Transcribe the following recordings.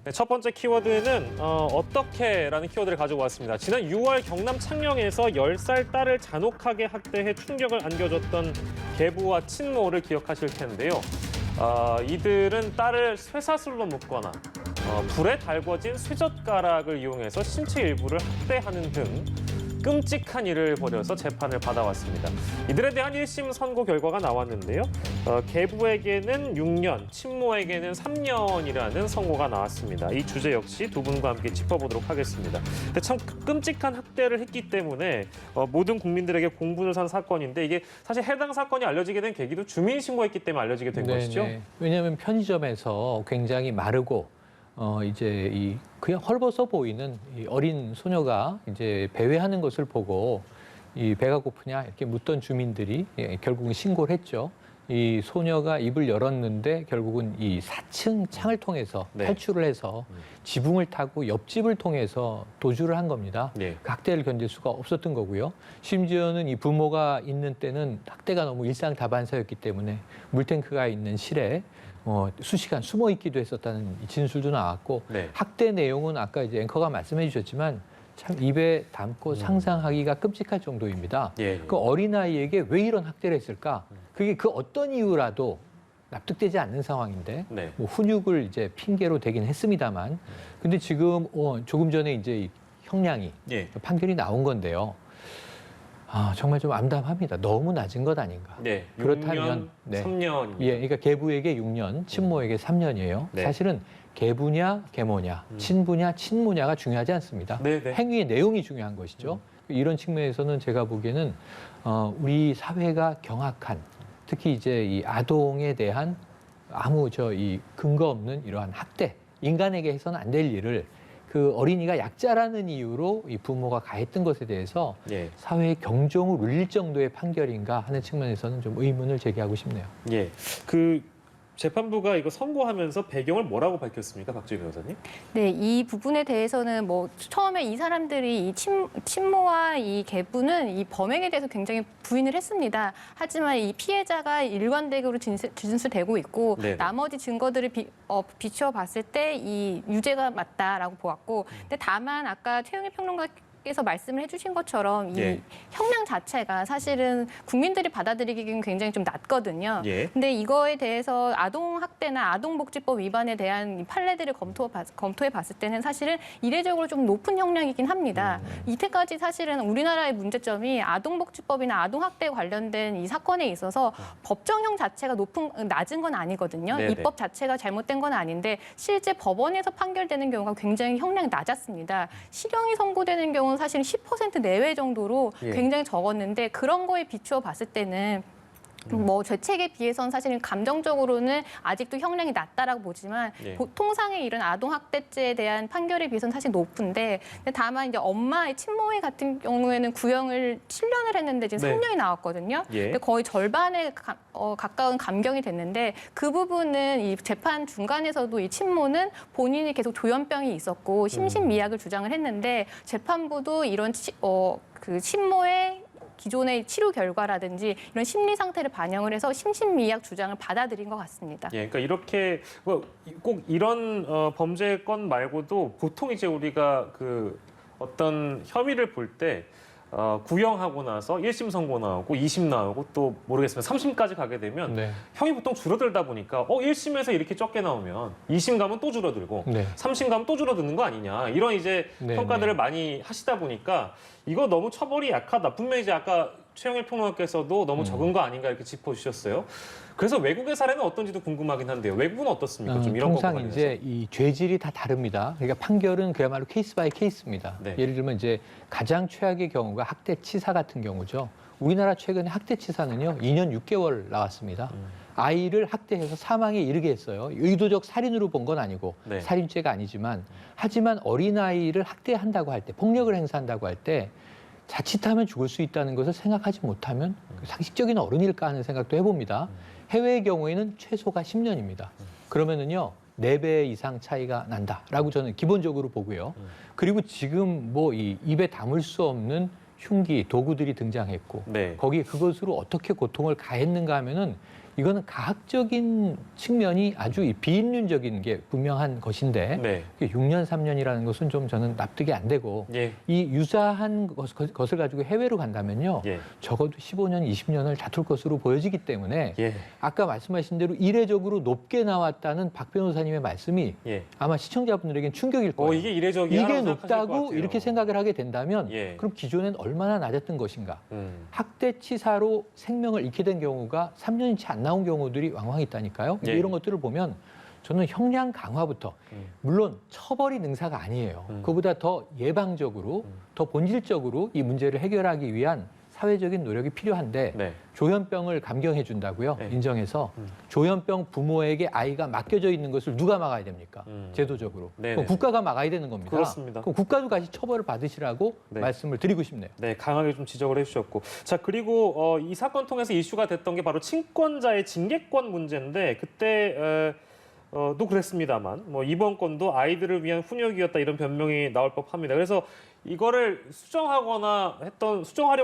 네, 첫 번째 키워드는 어떻게라는 키워드를 가지고 왔습니다. 지난 6월 경남 창녕에서 10살 딸을 잔혹하게 학대해 충격을 안겨줬던 계부와 친모를 기억하실 텐데요. 이들은 딸을 쇠사슬로 묶거나 불에 달궈진 쇠젓가락을 이용해서 신체 일부를 학대하는 등 끔찍한 일을 벌여서 재판을 받아왔습니다. 이들에 대한 1심 선고 결과가 나왔는데요. 계부에게는 6년, 친모에게는 3년이라는 선고가 나왔습니다. 이 주제 역시 두 분과 함께 짚어보도록 하겠습니다. 근데 참 끔찍한 학대를 했기 때문에 모든 국민들에게 공분을 산 사건인데 이게 사실 해당 사건이 알려지게 된 계기도 주민신고했기 때문에 알려지게 된 것이죠. 왜냐하면 편의점에서 굉장히 마르고 이제 그냥 헐벗어 보이는 이 어린 소녀가 이제 배회하는 것을 보고 이 배가 고프냐 이렇게 묻던 주민들이 결국은 신고를 했죠. 이 소녀가 입을 열었는데 결국은 이 4층 창을 통해서 탈출을 해서 지붕을 타고 옆집을 통해서 도주를 한 겁니다. 학대를 견딜 수가 없었던 거고요. 심지어는 이 부모가 있는 때는 학대가 너무 일상다반사였기 때문에 물탱크가 있는 실에 수시간 숨어 있기도 했었다는 진술도 나왔고 학대 내용은 아까 이제 앵커가 말씀해 주셨지만 참 입에 담고 상상하기가 끔찍할 정도입니다. 그 어린아이에게 왜 이런 학대를 했을까? 그게 그 어떤 이유라도 납득되지 않는 상황인데 뭐 훈육을 이제 핑계로 대긴 했습니다만 근데 지금 조금 전에 이제 이 형량이 판결이 나온 건데요. 정말 좀 암담합니다. 너무 낮은 것 아닌가. 그렇다면 6년, 3년. 그러니까 계부에게 6년, 친모에게 3년이에요. 사실은 계부냐, 계모냐, 친부냐, 친모냐가 중요하지 않습니다. 행위의 내용이 중요한 것이죠. 이런 측면에서는 제가 보기에는 우리 사회가 경악한 특히 이제 이 아동에 대한 아무 이 근거 없는 이러한 학대, 인간에게 해서는 안 될 일을 그 어린이가 약자라는 이유로 이 부모가 가했던 것에 대해서 사회의 경종을 울릴 정도의 판결인가 하는 측면에서는 좀 의문을 제기하고 싶네요. 그 재판부가 이거 선고하면서 배경을 뭐라고 밝혔습니까, 박주희 변호사님? 네, 이 부분에 대해서는 뭐 처음에 이 사람들이 이 친모와 이 계부는 이 범행에 대해서 굉장히 부인을 했습니다. 하지만 이 피해자가 일관되게 진술되고 있고 나머지 증거들을 비추어 봤을 때 이 유죄가 맞다라고 보았고, 근데 다만 아까 최영일 평론가 께서 말씀을 해주신 것처럼 이 형량 자체가 사실은 국민들이 받아들이기에는 굉장히 좀 낮거든요. 근데 이거에 대해서 아동학대나 아동복지법 위반에 대한 판례들을 검토해 봤을 때는 사실은 이례적으로 좀 높은 형량이긴 합니다. 이때까지 사실은 우리나라의 문제점이 아동복지법이나 아동학대에 관련된 이 사건에 있어서 법정형 자체가 낮은 건 아니거든요. 입법 자체가 잘못된 건 아닌데 실제 법원에서 판결되는 경우가 굉장히 형량이 낮았습니다. 실형이 선고되는 경우는 사실 10% 내외 정도로 굉장히 적었는데 그런 거에 비추어 봤을 때는 뭐 죄책에 비해서는 사실은 감정적으로는 아직도 형량이 낮다라고 보지만 보통상의 이런 아동학대죄에 대한 판결에 비해서는 사실 높은데 다만 이제 엄마의 친모의 같은 경우에는 구형을 7년을 했는데 지금 3년이 나왔거든요. 근데 거의 절반에 가까운 감경이 됐는데 그 부분은 이 재판 중간에서도 이 친모는 본인이 계속 조현병이 있었고 심신미약을 주장을 했는데 재판부도 이런 그 친모의 기존의 치료 결과라든지 이런 심리 상태를 반영을 해서 심신미약 주장을 받아들인 것 같습니다. 그러니까 이렇게 꼭 이런 범죄 건 말고도 보통 이제 우리가 그 어떤 혐의를 볼 때 구형하고 나서 1심 선고 나오고 2심 나오고 또 모르겠으면 3심까지 가게 되면 형이 보통 줄어들다 보니까 1심에서 이렇게 적게 나오면 2심 가면 또 줄어들고 3심 가면 또 줄어드는 거 아니냐 이런 이제 평가들을 많이 하시다 보니까 이거 너무 처벌이 약하다. 분명히 이제 아까 최영일 평론가께서도 너무 적은 거 아닌가 이렇게 짚어주셨어요. 그래서 외국의 사례는 어떤지도 궁금하긴 한데요. 외국은 어떻습니까? 좀 이런 통상 이제 이 죄질이 다 다릅니다. 그러니까 판결은 그야말로 케이스 바이 케이스입니다. 예를 들면 이제 가장 최악의 경우가 학대치사 같은 경우죠. 우리나라 최근에 학대치사는요 2년 6개월 나왔습니다. 아이를 학대해서 사망에 이르게 했어요. 의도적 살인으로 본 건 아니고 살인죄가 아니지만 하지만 어린아이를 학대한다고 할 때 폭력을 행사한다고 할 때 자칫하면 죽을 수 있다는 것을 생각하지 못하면 상식적인 어른일까 하는 생각도 해봅니다. 해외의 경우에는 최소가 10년입니다. 그러면은요 4배 이상 차이가 난다라고 저는 기본적으로 보고요. 그리고 지금 뭐 이 입에 담을 수 없는 흉기, 도구들이 등장했고 거기에 그것으로 어떻게 고통을 가했는가 하면은 이거는 가학적인 측면이 아주 비인륜적인 게 분명한 것인데 네. 6년, 3년이라는 것은 좀 저는 납득이 안 되고 예. 이 유사한 것을 가지고 해외로 간다면요. 예. 적어도 15년, 20년을 다툴 것으로 보여지기 때문에 예. 아까 말씀하신 대로 이례적으로 높게 나왔다는 박 변호사님의 말씀이 예. 아마 시청자분들에겐 충격일 거예요. 이게 이례적이야. 이게 높다고 이렇게 생각을 하게 된다면 예. 그럼 기존엔 얼마나 낮았던 것인가. 음. 학대치사로 생명을 잃게 된 경우가 3년이 채 안 나온 경우들이 왕왕 있다니까요. 예. 이런 것들을 보면 저는 형량 강화부터 물론 처벌이 능사가 아니에요. 그보다 더 예방적으로 더 본질적으로 이 문제를 해결하기 위한 사회적인 노력이 필요한데 네. 조현병을 감경해 준다고요. 네. 인정해서 조현병 부모에게 아이가 맡겨져 있는 것을 누가 막아야 됩니까? 제도적으로. 네네. 그럼 국가가 막아야 되는 겁니다. 그렇습니다. 그럼 국가도 같이 처벌을 받으시라고 네. 말씀을 드리고 싶네요. 네, 강하게 좀 지적을 해주셨고, 자 그리고 이 사건 통해서 이슈가 됐던 게 바로 친권자의 징계권 문제인데 그때 도 그랬습니다만, 뭐 이번 건도 아이들을 위한 훈육이었다 이런 변명이 나올 법합니다. 그래서 이거를 수정하려고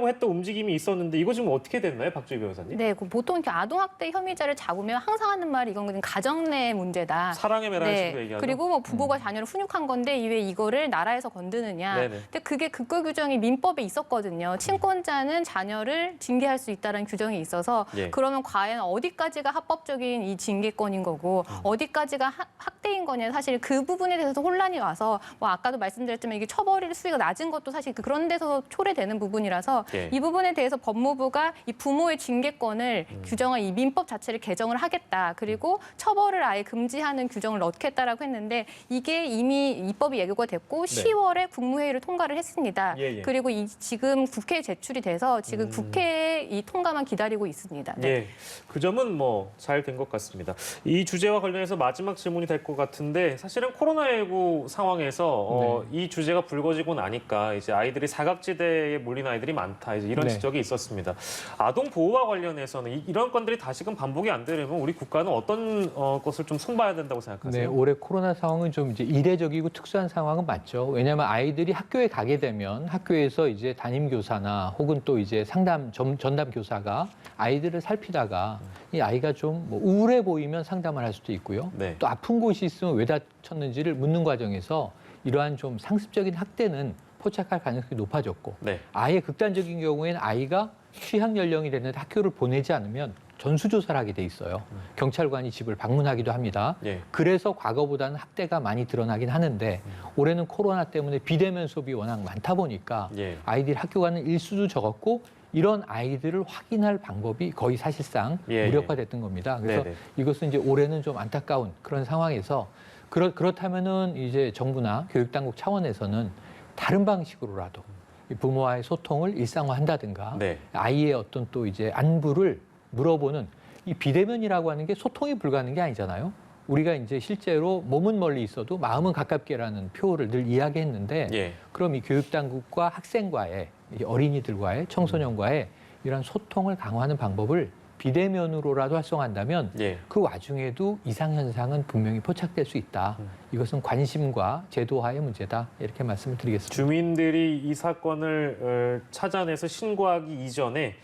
했던 움직임이 있었는데 이거 지금 어떻게 됐나요, 박주희 변호사님? 네, 보통 이렇게 아동학대 혐의자를 잡으면 항상 하는 말이 이건 그냥 가정 내 문제다. 사랑의 매라는 식으로 얘기하죠. 그리고 뭐 부모가 자녀를 훈육한 건데 왜 이거를 나라에서 건드느냐. 네네. 근데 그게 근거 규정이 민법에 있었거든요. 친권자는 자녀를 징계할 수 있다는 규정이 있어서 예. 그러면 과연 어디까지가 합법적인 이 징계권인 거고 어디까지가 학대인 거냐. 사실 그 부분에 대해서 혼란이 와서 뭐 아까도 말씀드렸지만 이게 처벌 수위가 낮은 것도 사실 그런 데서 초래되는 부분이라서 예. 이 부분에 대해서 법무부가 이 부모의 징계권을 규정한 이 민법 자체를 개정을 하겠다. 그리고 처벌을 아예 금지하는 규정을 넣겠다라고 했는데 이게 이미 입법이 예고가 됐고 10월에 국무회의를 통과를 했습니다. 예, 예. 그리고 지금 국회에 제출이 돼서 지금 국회에 이 통과만 기다리고 있습니다. 네. 예, 그 점은 뭐 잘 된 것 같습니다. 이 주제와 관련해서 마지막 질문이 될 것 같은데 사실은 코로나19 상황에서 이 주제가 불거지고 나니까 이제 아이들이 사각지대에 몰린 아이들이 많다 이제 이런 네. 지적이 있었습니다. 아동 보호와 관련해서는 이런 건들이 다시금 반복이 안 되려면 우리 국가는 어떤 것을 좀 손봐야 된다고 네, 생각하세요? 올해 코로나 상황은 좀 이제 이례적이고 특수한 상황은 맞죠. 왜냐하면 아이들이 학교에 가게 되면 학교에서 이제 담임 교사나 혹은 또 이제 전담 교사가 아이들을 살피다가 이 아이가 좀 뭐 우울해 보이면 상담을 할 수도 있고요. 네. 또 아픈 곳이 있으면 왜 다쳤는지를 묻는 과정에서 이러한 좀 상습적인 학대는 포착할 가능성이 높아졌고 네. 아예 극단적인 경우에는 아이가 취학 연령이 됐는데 학교를 보내지 않으면 전수조사를 하게 돼 있어요. 경찰관이 집을 방문하기도 합니다. 예. 그래서 과거보다는 학대가 많이 드러나긴 하는데 올해는 코로나 때문에 비대면 수업이 워낙 많다 보니까 예. 아이들이 학교 가는 일수도 적었고 이런 아이들을 확인할 방법이 거의 사실상 예, 무력화됐던 겁니다. 그래서 네네. 이것은 이제 올해는 좀 안타까운 그런 상황에서 그렇다면은 이제 정부나 교육당국 차원에서는 다른 방식으로라도 이 부모와의 소통을 일상화한다든가 네. 아이의 어떤 또 이제 안부를 물어보는 이 비대면이라고 하는 게 소통이 불가능한 게 아니잖아요. 우리가 이제 실제로 몸은 멀리 있어도 마음은 가깝게라는 표어를 늘 이야기했는데 예. 그럼 이 교육당국과 학생과의 이 어린이들과의 청소년과의 이런 소통을 강화하는 방법을 비대면으로라도 활성화한다면 예. 그 와중에도 이상현상은 분명히 포착될 수 있다. 이것은 관심과 제도화의 문제다. 이렇게 말씀을 드리겠습니다. 주민들이 이 사건을 찾아내서 신고하기 이전에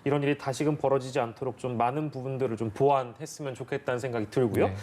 이런 일이 다시금 벌어지지 않도록 좀 많은 부분들을 좀 보완했으면 좋겠다는 생각이 들고요. 네.